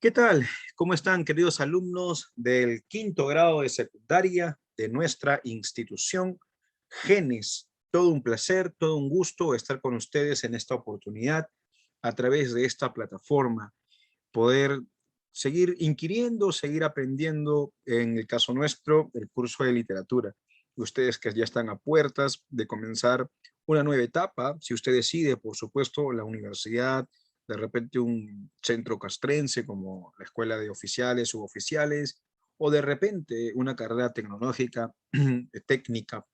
¿Qué tal? ¿Cómo están, queridos alumnos del quinto grado de secundaria de nuestra institución Genes? Todo un placer, todo un gusto estar con ustedes en esta oportunidad a través de esta plataforma, poder seguir inquiriendo, seguir aprendiendo, en el caso nuestro, el curso de literatura. Ustedes que ya están a puertas de comenzar una nueva etapa, si usted decide, por supuesto, la universidad, de repente un centro castrense como la Escuela de Oficiales, Suboficiales, o de repente una carrera tecnológica, técnica,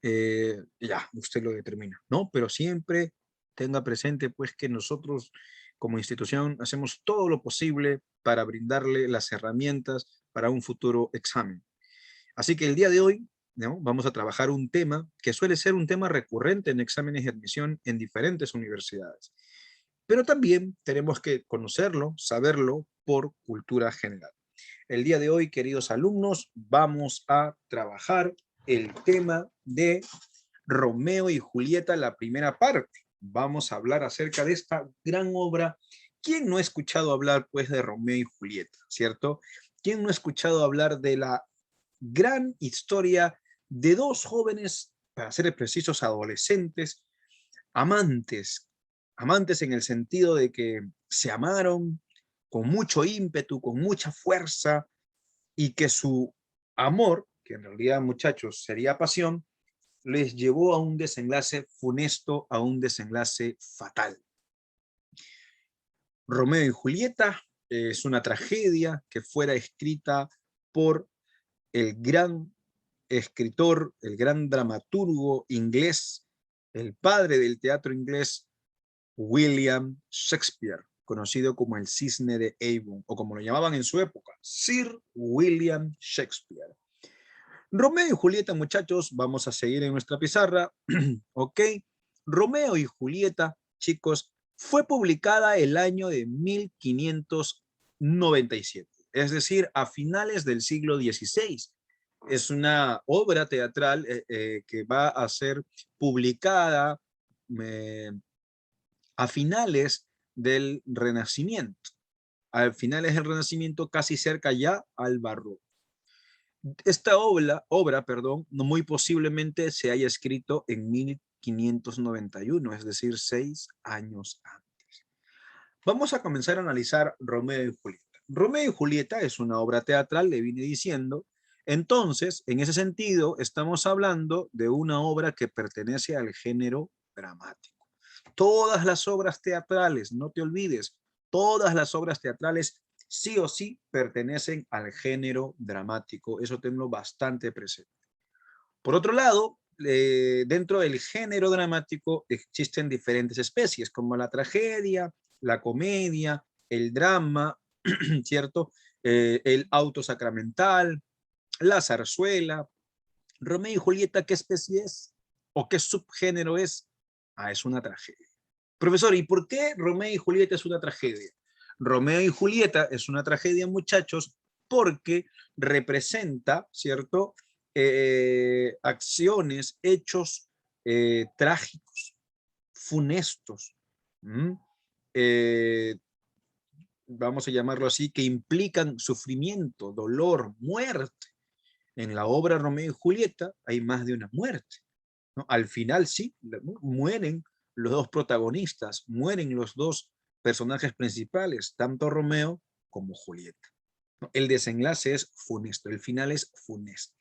ya, usted lo determina, ¿no? Pero siempre tenga presente, pues, que nosotros como institución hacemos todo lo posible para brindarle las herramientas para un futuro examen. Así que el día de hoy, ¿no?, vamos a trabajar un tema que suele ser un tema recurrente en exámenes de admisión en diferentes universidades. Pero también tenemos que conocerlo, saberlo por cultura general. El día de hoy, queridos alumnos, vamos a trabajar el tema de Romeo y Julieta, la primera parte. Vamos a hablar acerca de esta gran obra. ¿Quién no ha escuchado hablar, pues, de Romeo y Julieta, cierto? ¿Quién no ha escuchado hablar de la gran historia de dos jóvenes, para ser precisos, adolescentes, amantes, amantes en el sentido de que se amaron con mucho ímpetu, con mucha fuerza, y que su amor, que en realidad, muchachos, sería pasión, les llevó a un desenlace funesto, a un desenlace fatal. Romeo y Julieta es una tragedia que fuera escrita por el gran escritor, el gran dramaturgo inglés, el padre del teatro inglés, William Shakespeare, conocido como el Cisne de Avon, o como lo llamaban en su época, Sir William Shakespeare. Romeo y Julieta, muchachos, vamos a seguir en nuestra pizarra, ¿ok? Romeo y Julieta, chicos, fue publicada el año de 1597, es decir, a finales del siglo XVI. Es una obra teatral que va a ser publicada eh, a finales del Renacimiento. A finales del Renacimiento, casi cerca ya al Barroco. Esta obra, muy posiblemente se haya escrito en 1591, es decir, 6 años antes. Vamos a comenzar a analizar Romeo y Julieta. Romeo y Julieta es una obra teatral, le vine diciendo. Entonces, en ese sentido, estamos hablando de una obra que pertenece al género dramático. Todas las obras teatrales, no te olvides, todas las obras teatrales sí o sí pertenecen al género dramático. Eso tengo bastante presente. Por otro lado, dentro del género dramático existen diferentes especies, como la tragedia, la comedia, el drama, ¿cierto? El auto sacramental, la zarzuela. Romeo y Julieta, ¿qué especie es? ¿O qué subgénero es? Ah, es una tragedia. Profesor, ¿y por qué Romeo y Julieta es una tragedia? Romeo y Julieta es una tragedia, muchachos, porque representa, ¿cierto?, acciones, hechos trágicos, funestos, eh, vamos a llamarlo así, que implican sufrimiento, dolor, muerte. En la obra Romeo y Julieta hay más de una muerte, ¿no? Al final sí, mueren los dos protagonistas, mueren los dos personajes principales, tanto Romeo como Julieta, ¿no? El desenlace es funesto, el final es funesto.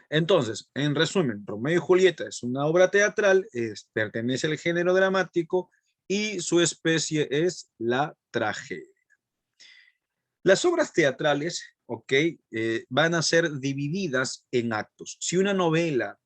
Entonces, en resumen, Romeo y Julieta es una obra teatral, pertenece al género dramático y su especie es la tragedia. Las obras teatrales, ok, van a ser divididas en actos. Si una novela,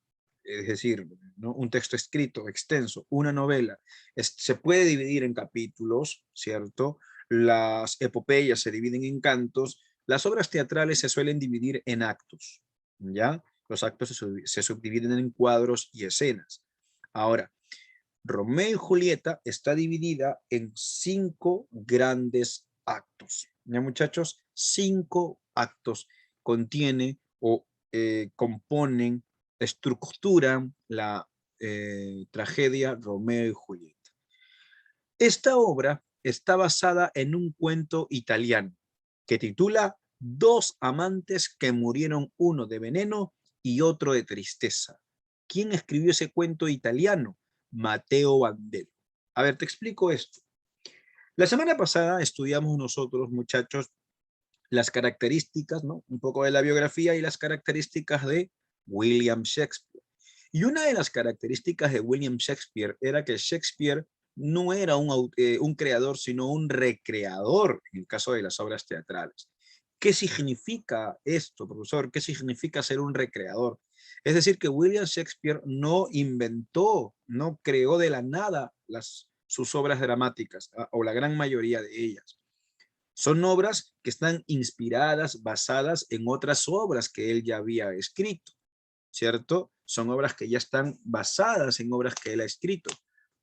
es decir, ¿no?, un texto escrito extenso, una novela, se puede dividir en capítulos, ¿cierto? Las epopeyas se dividen en cantos. Las obras teatrales se suelen dividir en actos, ¿ya? Los actos se subdividen en cuadros y escenas. Ahora, Romeo y Julieta está dividida en 5 grandes actos. ¿Ya, muchachos? 5 actos contiene o componen, estructuran la tragedia Romeo y Julieta. Esta obra está basada en un cuento italiano que titula Dos amantes que murieron, uno de veneno y otro de tristeza. ¿Quién escribió ese cuento italiano? Matteo Bandello. A ver, te explico esto. La semana pasada estudiamos nosotros, muchachos, las características, ¿no? Un poco de la biografía y las características de William Shakespeare. Y una de las características de William Shakespeare era que Shakespeare no era un creador, sino un recreador en el caso de las obras teatrales. ¿Qué significa esto, profesor? ¿Qué significa ser un recreador? Es decir, que William Shakespeare no inventó, no creó de la nada sus obras dramáticas, o la gran mayoría de ellas. Son obras que están inspiradas, basadas en otras obras que él ya había escrito, ¿cierto? Son obras que ya están basadas en obras que él ha escrito.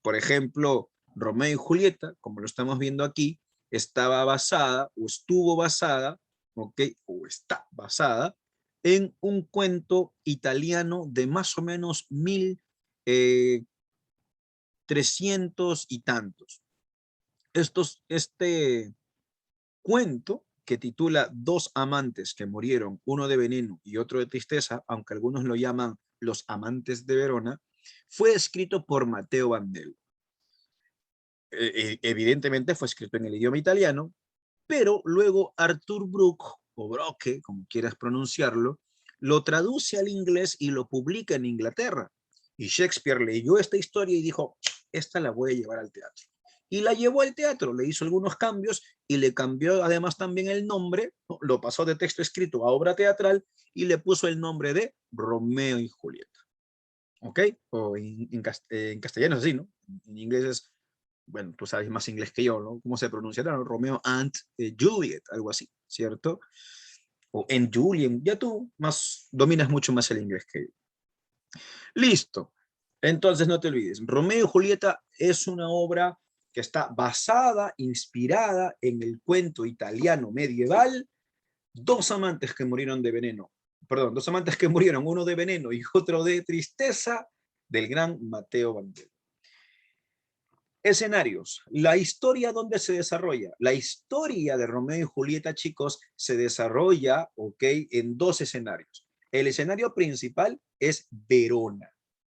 Por ejemplo, Romeo y Julieta, como lo estamos viendo aquí, estaba basada o estuvo basada, ¿ok? O está basada en un cuento italiano de más o menos 1300 y tantos. Este cuento que titula Dos amantes que murieron, uno de veneno y otro de tristeza, aunque algunos lo llaman Los amantes de Verona, fue escrito por Matteo Bandello. Evidentemente fue escrito en el idioma italiano, pero luego Arthur Brooke, o Broque, como quieras pronunciarlo, lo traduce al inglés y lo publica en Inglaterra. Y Shakespeare leyó esta historia y dijo, esta la voy a llevar al teatro. Y la llevó al teatro, le hizo algunos cambios y le cambió además también el nombre, ¿no? Lo pasó de texto escrito a obra teatral y le puso el nombre de Romeo y Julieta. ¿Ok? O en castellano es así, ¿no? En inglés es, bueno, tú sabes más inglés que yo, ¿no? ¿Cómo se pronunciará? ¿No? Romeo and Juliet, algo así, ¿cierto? O en Julien, ya tú más dominas mucho más el inglés que yo. Listo. Entonces no te olvides, Romeo y Julieta es una obra que está basada, inspirada en el cuento italiano medieval, Dos amantes que murieron de veneno. Perdón, dos amantes que murieron, uno de veneno y otro de tristeza, del gran Matteo Bandello. Escenarios. La historia, ¿dónde se desarrolla? La historia de Romeo y Julieta, chicos, se desarrolla, ¿ok? En dos escenarios. El escenario principal es Verona,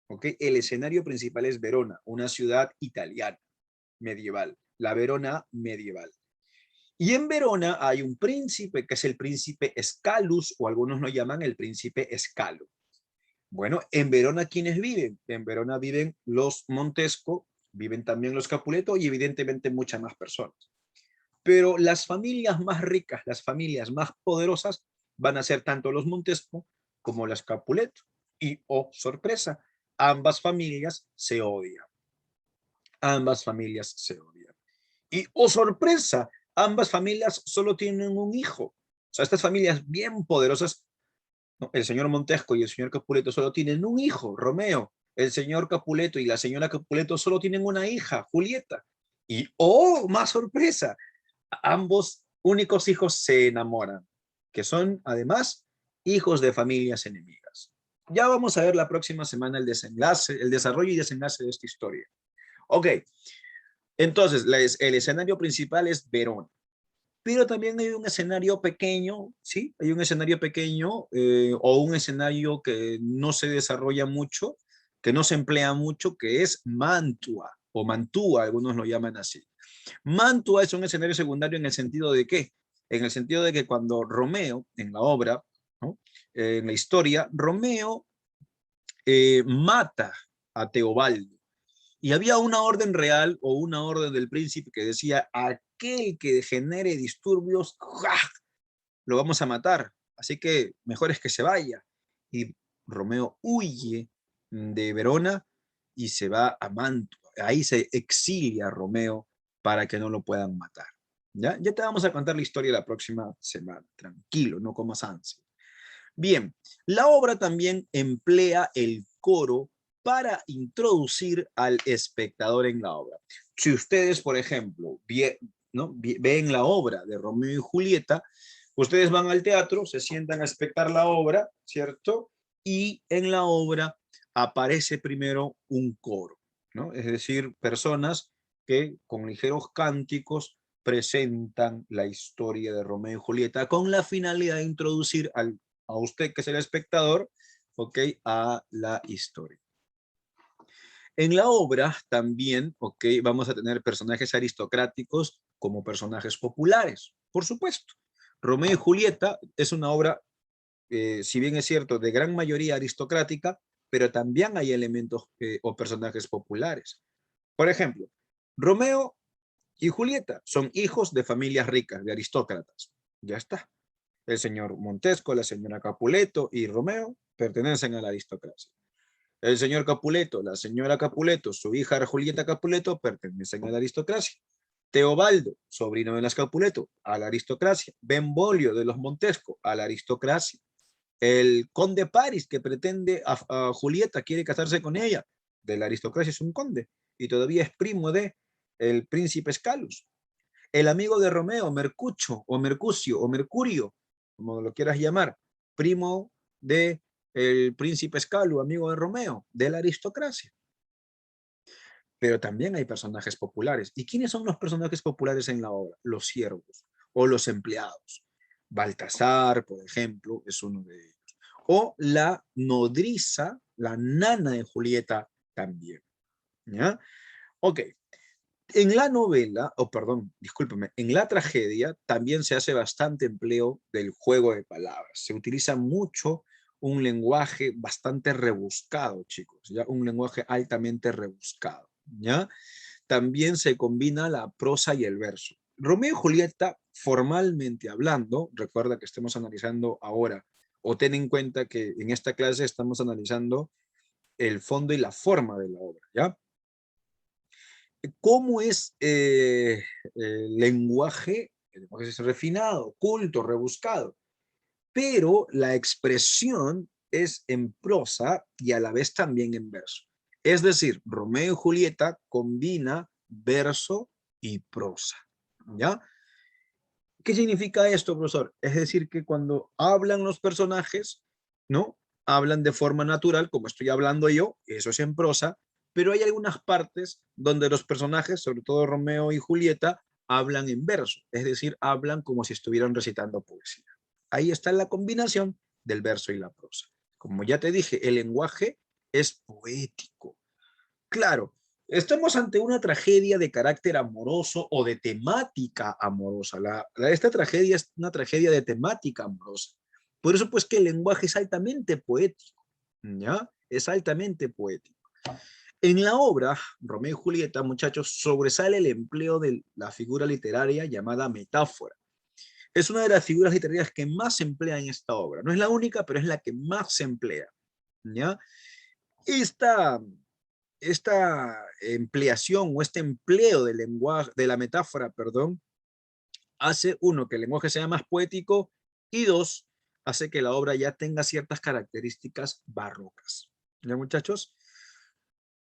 ¿ok? El escenario principal es Verona, una ciudad italiana medieval, la Verona medieval. Y en Verona hay un príncipe que es el príncipe Scalus, o algunos lo llaman el príncipe Scalo. Bueno, en Verona, ¿quiénes viven? En Verona viven los Montesco, viven también los Capuleto y evidentemente muchas más personas. Pero las familias más ricas, las familias más poderosas, van a ser tanto los Montesco como los Capuleto. Y, oh, sorpresa, ambas familias se odian. Ambas familias se odian. Y, oh, sorpresa, ambas familias solo tienen un hijo. O sea, estas familias bien poderosas, ¿no? El señor Montesco y el señor Capuleto solo tienen un hijo, Romeo. El señor Capuleto y la señora Capuleto solo tienen una hija, Julieta. Y, oh, más sorpresa, ambos únicos hijos se enamoran, que son además hijos de familias enemigas. Ya vamos a ver la próxima semana el desenlace, el desarrollo y desenlace de esta historia. Ok, entonces el escenario principal es Verona. Pero también hay un escenario pequeño, ¿sí? Hay un escenario pequeño o un escenario que no se desarrolla mucho, que no se emplea mucho, que es Mantua o Mantua, algunos lo llaman así. Mantua es un escenario secundario en el sentido de ¿qué? En el sentido de que cuando Romeo, en la obra, ¿no? En la historia, Romeo mata a Teobaldo. Y había una orden real o una orden del príncipe que decía, aquel que genere disturbios, ¡ja!, lo vamos a matar. Así que mejor es que se vaya. Y Romeo huye de Verona y se va a Mantua. Ahí se exilia Romeo para que no lo puedan matar. ¿Ya? Ya te vamos a contar la historia la próxima semana. Tranquilo, no comas ansia. Bien, la obra también emplea el coro para introducir al espectador en la obra. Si ustedes, por ejemplo, ven la obra de Romeo y Julieta, ustedes van al teatro, se sientan a espectar la obra, ¿cierto? Y en la obra aparece primero un coro, ¿no? Es decir, personas que con ligeros cánticos presentan la historia de Romeo y Julieta con la finalidad de introducir a usted, que es el espectador, ¿ok?, a la historia. En la obra también, ¿ok?, vamos a tener personajes aristocráticos como personajes populares, por supuesto. Romeo y Julieta es una obra, si bien es cierto, de gran mayoría aristocrática, pero también hay elementos o personajes populares. Por ejemplo, Romeo y Julieta son hijos de familias ricas, de aristócratas. Ya está. El señor Montesco, la señora Capuleto y Romeo pertenecen a la aristocracia. El señor Capuleto, la señora Capuleto, su hija Julieta Capuleto pertenecen a la aristocracia. Teobaldo, sobrino de las Capuleto, a la aristocracia. Benvolio de los Montesco, a la aristocracia. El conde Paris, que pretende a Julieta, quiere casarse con ella, de la aristocracia, es un conde, y todavía es primo de el príncipe Escalus. El amigo de Romeo, Mercucho, o Mercucio, o Mercurio, como lo quieras llamar, primo de el príncipe Escalo, amigo de Romeo, de la aristocracia. Pero también hay personajes populares. ¿Y quiénes son los personajes populares en la obra? Los siervos o los empleados. Baltasar, por ejemplo, es uno de ellos. O la nodriza, la nana de Julieta también. ¿Ya? Ok. En la novela, perdón, discúlpeme, en la tragedia también se hace bastante empleo del juego de palabras. Se utiliza mucho un lenguaje bastante rebuscado, chicos, ¿ya? Un lenguaje altamente rebuscado, ¿ya? También se combina la prosa y el verso. Romeo y Julieta, formalmente hablando, recuerda que estemos analizando ahora, o ten en cuenta que en esta clase estamos analizando el fondo y la forma de la obra, ¿ya? ¿Cómo es el lenguaje? El lenguaje es refinado, culto, rebuscado, pero la expresión es en prosa y a la vez también en verso. Es decir, Romeo y Julieta combina verso y prosa, ¿ya? ¿Qué significa esto, profesor? Es decir, que cuando hablan los personajes, ¿no? Hablan de forma natural, como estoy hablando yo, eso es en prosa, pero hay algunas partes donde los personajes, sobre todo Romeo y Julieta, hablan en verso, es decir, hablan como si estuvieran recitando poesía. Ahí está la combinación del verso y la prosa. Como ya te dije, el lenguaje es poético. Claro, estamos ante una tragedia de carácter amoroso o de temática amorosa. Esta tragedia es una tragedia de temática amorosa. Por eso, pues, que el lenguaje es altamente poético, ¿ya? Es altamente poético. En la obra, Romeo y Julieta, muchachos, sobresale el empleo de la figura literaria llamada metáfora. Es una de las figuras literarias que más se emplea en esta obra. No es la única, pero es la que más se emplea, ¿ya? Esta empleación o este empleo del lenguaje, de la metáfora, perdón, hace uno, que el lenguaje sea más poético y dos, hace que la obra ya tenga ciertas características barrocas. ¿Ya, muchachos?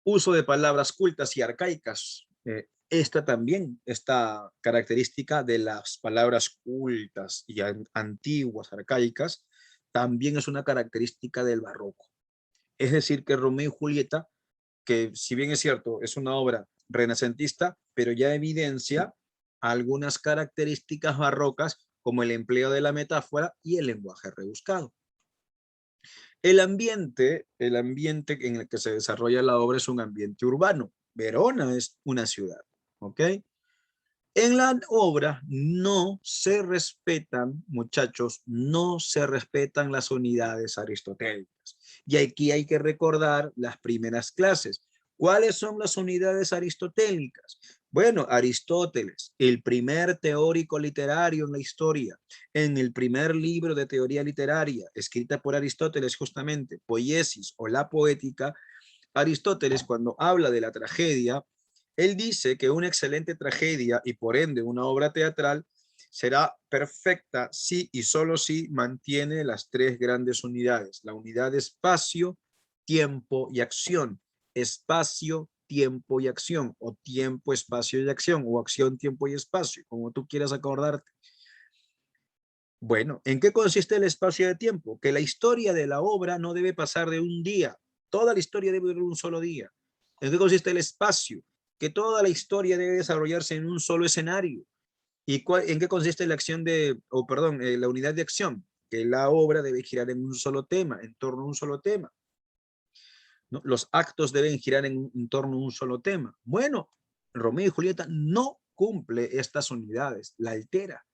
Uso de palabras cultas y arcaicas. Esta también, esta característica de las palabras cultas y antiguas, arcaicas, también es una característica del barroco. Es decir, que Romeo y Julieta, que si bien es cierto, es una obra renacentista, pero ya evidencia algunas características barrocas como el empleo de la metáfora y el lenguaje rebuscado. El ambiente en el que se desarrolla la obra es un ambiente urbano. Verona es una ciudad, ¿ok? En la obra no se respetan, muchachos, no se respetan las unidades aristotélicas. Y aquí hay que recordar las primeras clases. ¿Cuáles son las unidades aristotélicas? Bueno, Aristóteles, el primer teórico literario en la historia, en el primer libro de teoría literaria, escrita por Aristóteles justamente, Poiesis o la Poética, Aristóteles cuando habla de la tragedia, él dice que una excelente tragedia y por ende una obra teatral será perfecta si y solo si mantiene las tres grandes unidades, la unidad de espacio, tiempo y acción. Espacio, tiempo y acción, o tiempo, espacio y acción, o acción, tiempo y espacio, como tú quieras acordarte. Bueno, ¿en qué consiste el espacio de tiempo? Que la historia de la obra no debe pasar de un día. Toda la historia debe durar un solo día. ¿En qué consiste el espacio? que toda la historia debe desarrollarse en un solo escenario. ¿Y en qué consiste la acción la unidad de acción? Que la obra debe girar en un solo tema, en torno a un solo tema, ¿no? Los actos deben girar en torno a un solo tema. Bueno, Romeo y Julieta no cumple estas unidades, la altera.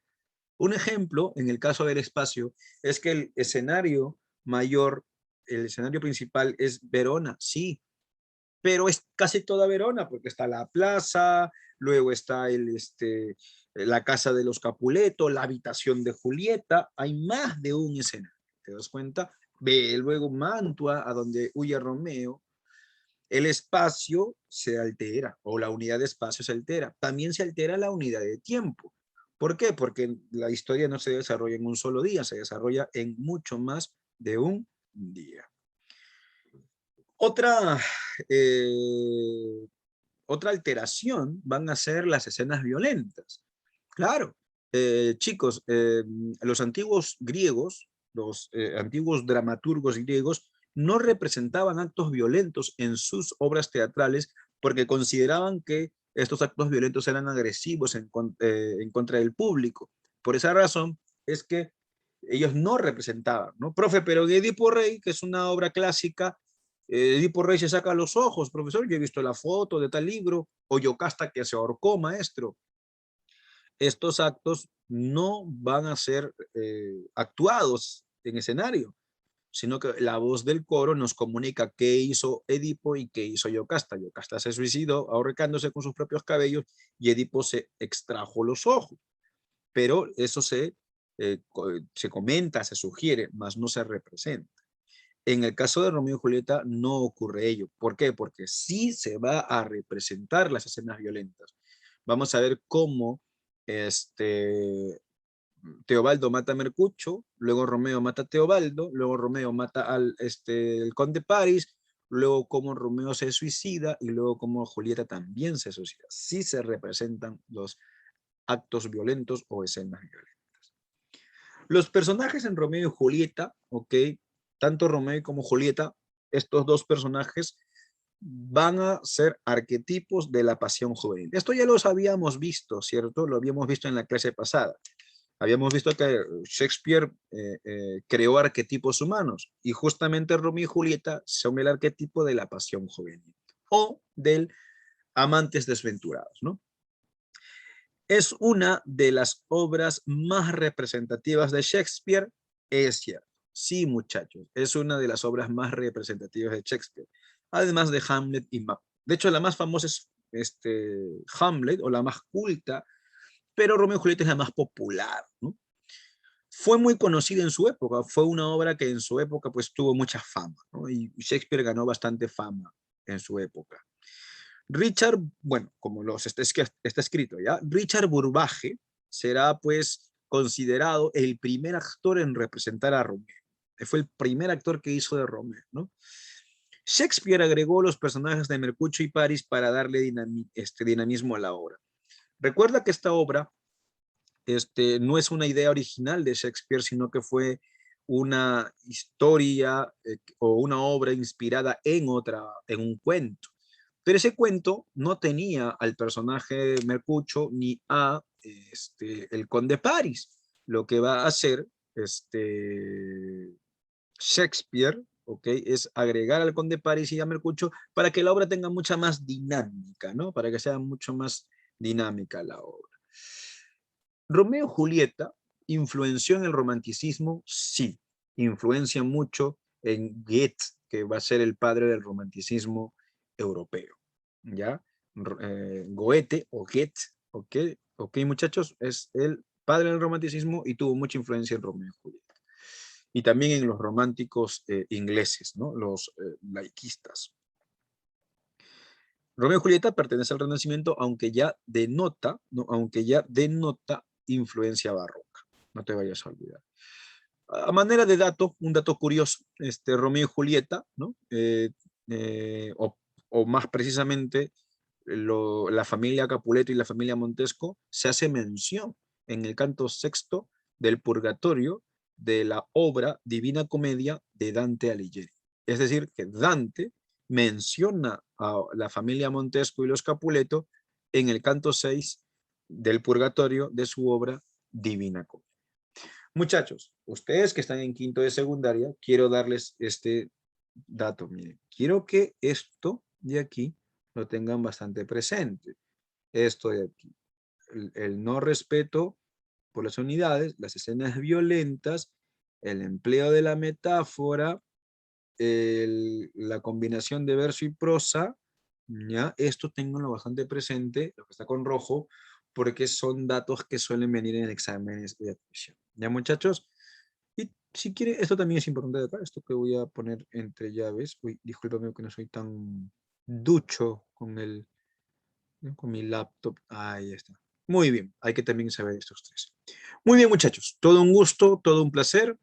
Un ejemplo, en el caso del espacio, es que el escenario mayor, el escenario principal es Verona, sí, pero es casi toda Verona, porque está la plaza, luego está la casa de los Capuleto, la habitación de Julieta, hay más de un escenario, ¿te das cuenta? Ve luego Mantua, a donde huye Romeo, el espacio se altera, o la unidad de espacio se altera. También se altera la unidad de tiempo. ¿Por qué? Porque la historia no se desarrolla en un solo día, se desarrolla en mucho más de un día. Otra, eh, otra alteración van a ser las escenas violentas. Claro, chicos, los antiguos griegos, los antiguos dramaturgos griegos, no representaban actos violentos en sus obras teatrales porque consideraban que estos actos violentos eran agresivos en contra del público. Por esa razón es que ellos no representaban, ¿no? Profe, pero en Edipo Rey, que es una obra clásica, Edipo Rey se saca los ojos, profesor, yo he visto la foto de tal libro, o Yocasta que se ahorcó, maestro. Estos actos no van a ser actuados en escenario, sino que la voz del coro nos comunica qué hizo Edipo y qué hizo Yocasta. Yocasta se suicidó ahorcándose con sus propios cabellos y Edipo se extrajo los ojos. Pero eso se comenta, se sugiere, mas no se representa. En el caso de Romeo y Julieta no ocurre ello. ¿Por qué? Porque sí se va a representar las escenas violentas. Vamos a ver cómo Teobaldo mata a Mercucho, luego Romeo mata a Teobaldo, luego Romeo mata el conde Paris, luego cómo Romeo se suicida y luego cómo Julieta también se suicida. Sí se representan los actos violentos o escenas violentas. Los personajes en Romeo y Julieta, ¿ok? Tanto Romeo como Julieta, estos dos personajes van a ser arquetipos de la pasión juvenil. Esto ya los habíamos visto, ¿cierto? Lo habíamos visto en la clase pasada. Habíamos visto que Shakespeare creó arquetipos humanos y justamente Romeo y Julieta son el arquetipo de la pasión juvenil o del amantes desventurados, ¿no? Es una de las obras más representativas de Shakespeare, es cierto. Sí, muchachos, es una de las obras más representativas de Shakespeare, además de Hamlet y Macbeth. De hecho, la más famosa es Hamlet, o la más culta, pero Romeo y Julieta es la más popular, ¿no? Fue muy conocida en su época, fue una obra que en su época pues tuvo mucha fama, ¿no? Y Shakespeare ganó bastante fama en su época. Richard, bueno, como está escrito ya, Richard Burbage será pues considerado el primer actor en representar a Romeo. Fue el primer actor que hizo de Romeo, ¿no? Shakespeare agregó los personajes de Mercucio y Paris para darle dinamismo a la obra. Recuerda que esta obra no es una idea original de Shakespeare, sino que fue una historia o una obra inspirada en un cuento. Pero ese cuento no tenía al personaje Mercucho ni a el conde Paris. Lo que va a hacer Shakespeare, ¿ok? Es agregar al conde Paris y a Mercucho para que la obra tenga mucha más dinámica, ¿no? Para que sea mucho más dinámica la obra. Romeo y Julieta influenció en el romanticismo, sí, influencia mucho en Goethe, que va a ser el padre del romanticismo europeo, ¿ya? Goethe o Goethe, ok, muchachos, es el padre del romanticismo y tuvo mucha influencia en Romeo y Julieta. Y también en los románticos ingleses, ¿no? Los laicistas. Romeo y Julieta pertenece al Renacimiento, aunque ya denota, ¿no? Aunque ya denota influencia barroca. No te vayas a olvidar. A manera de dato, un dato curioso, Romeo y Julieta, ¿no? O más precisamente, la familia Capuleto y la familia Montesco, se hace mención en el canto sexto del Purgatorio de la obra Divina Comedia de Dante Alighieri. Es decir, que Dante menciona a la familia Montesco y los Capuleto en el canto 6 del Purgatorio de su obra Divina Comedia. Muchachos, ustedes que están en quinto de secundaria, quiero darles este dato. Miren, quiero que esto de aquí lo tengan bastante presente. Esto de aquí. El no respeto por las unidades, las escenas violentas, el empleo de la metáfora, la combinación de verso y prosa, ¿ya? Esto tenganlo bastante presente, lo que está con rojo, porque son datos que suelen venir en exámenes de admisión. ¿Ya, muchachos? Y si quiere, esto también es importante de acá, esto que voy a poner entre llaves. Uy, discúlpame que no soy tan ducho con mi laptop. Ahí está. Muy bien, hay que también saber estos tres. Muy bien, muchachos, todo un gusto, todo un placer.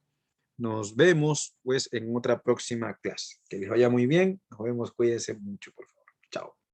Nos vemos pues en otra próxima clase. Que les vaya muy bien. Nos vemos, cuídense mucho, por favor. Chao.